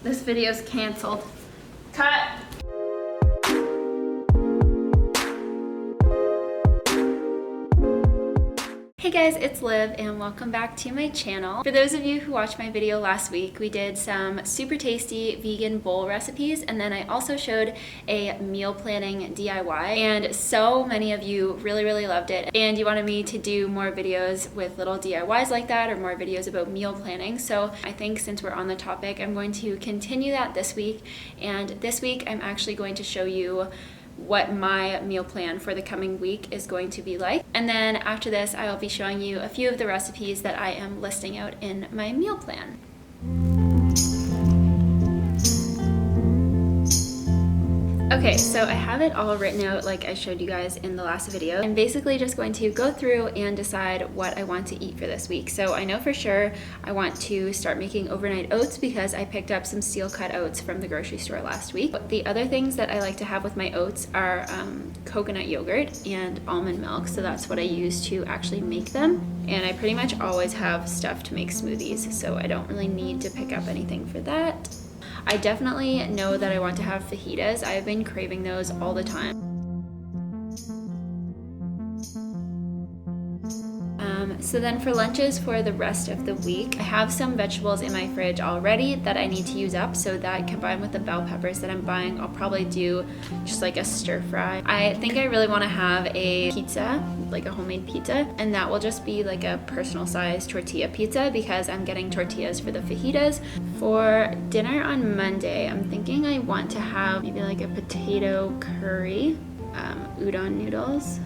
This video's canceled. Cut! Hey guys, it's Liv and welcome back to my channel. For those of you who watched my video last week, we did some super tasty vegan bowl recipes, and then I also showed a meal planning DIY, and so many of you really loved it, and you wanted me to do more videos with little DIYs like that, or more videos about meal planning. So I think since we're on the topic, I'm going to continue that this week, and this week I'm actually going to show you what my meal plan for the coming week is going to be like. And then after this, I will be showing you a few of the recipes that I am listing out in my meal plan. Okay, so I have it all written out like I showed you guys in the last video. I'm basically just going to go through and decide what I want to eat for this week. So I know for sure I want to start making overnight oats because I picked up some steel cut oats from the grocery store last week. The other things that I like to have with my oats are coconut yogurt and almond milk. So that's what I use to actually make them. And I pretty much always have stuff to make smoothies, so I don't really need to pick up anything for that. I definitely know that I want to have fajitas. I've been craving those all the time. So then for lunches for the rest of the week, I have some vegetables in my fridge already that I need to use up, so that combined with the bell peppers that I'm buying, I'll probably do just like a stir fry. I think I really want to have a pizza, like a homemade pizza, and that will just be like a personal size tortilla pizza because I'm getting tortillas for the fajitas. For dinner on Monday, I'm thinking I want to have maybe like a potato curry, udon noodles.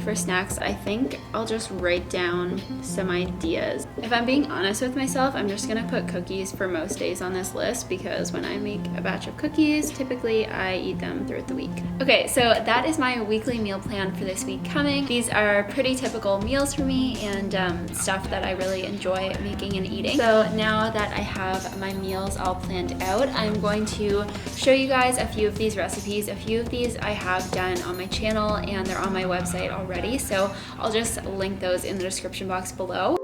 For snacks, I think I'll just write down some ideas. If I'm being honest with myself, I'm just gonna put cookies for most days on this list because when I make a batch of cookies, typically I eat them throughout the week. Okay, so that is my weekly meal plan for this week coming. These are pretty typical meals for me and stuff that I really enjoy making and eating. So now that I have my meals all planned out, I'm going to show you guys a few of these recipes. A few of these I have done on my channel and they're on my website already. So I'll just link those in the description box below.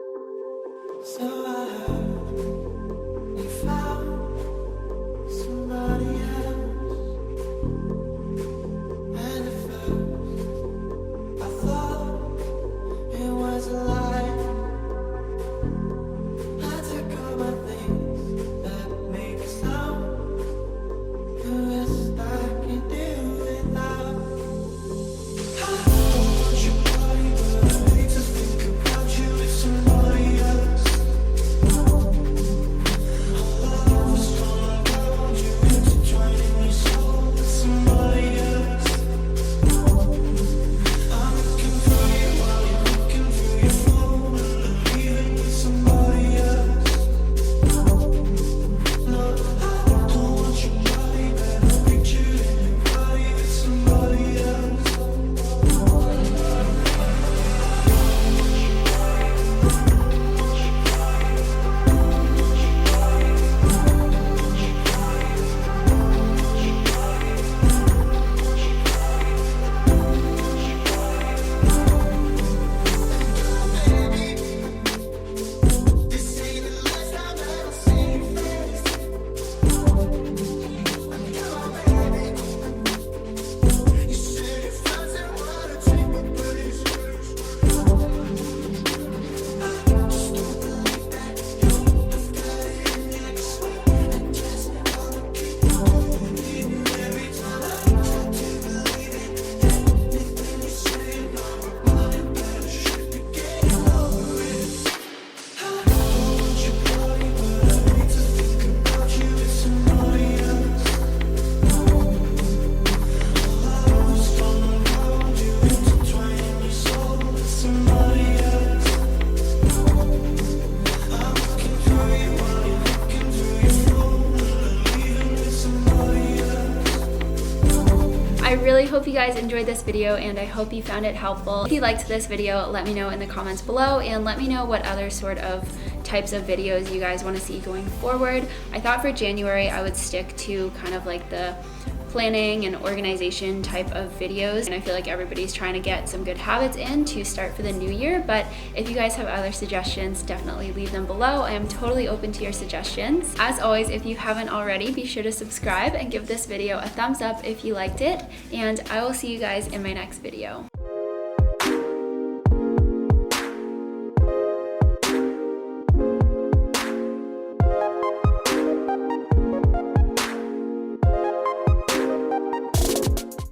I really hope you guys enjoyed this video and I hope you found it helpful. If you liked this video, let me know in the comments below and let me know what other sort of types of videos you guys want to see going forward. I thought for January I would stick to kind of like the planning and organization type of videos, and I feel like everybody's trying to get some good habits in to start for the new year. But if you guys have other suggestions, definitely leave them below. I am totally open to your suggestions. As always, if you haven't already, be sure to subscribe and give this video a thumbs up if you liked it, and I will see you guys in my next video.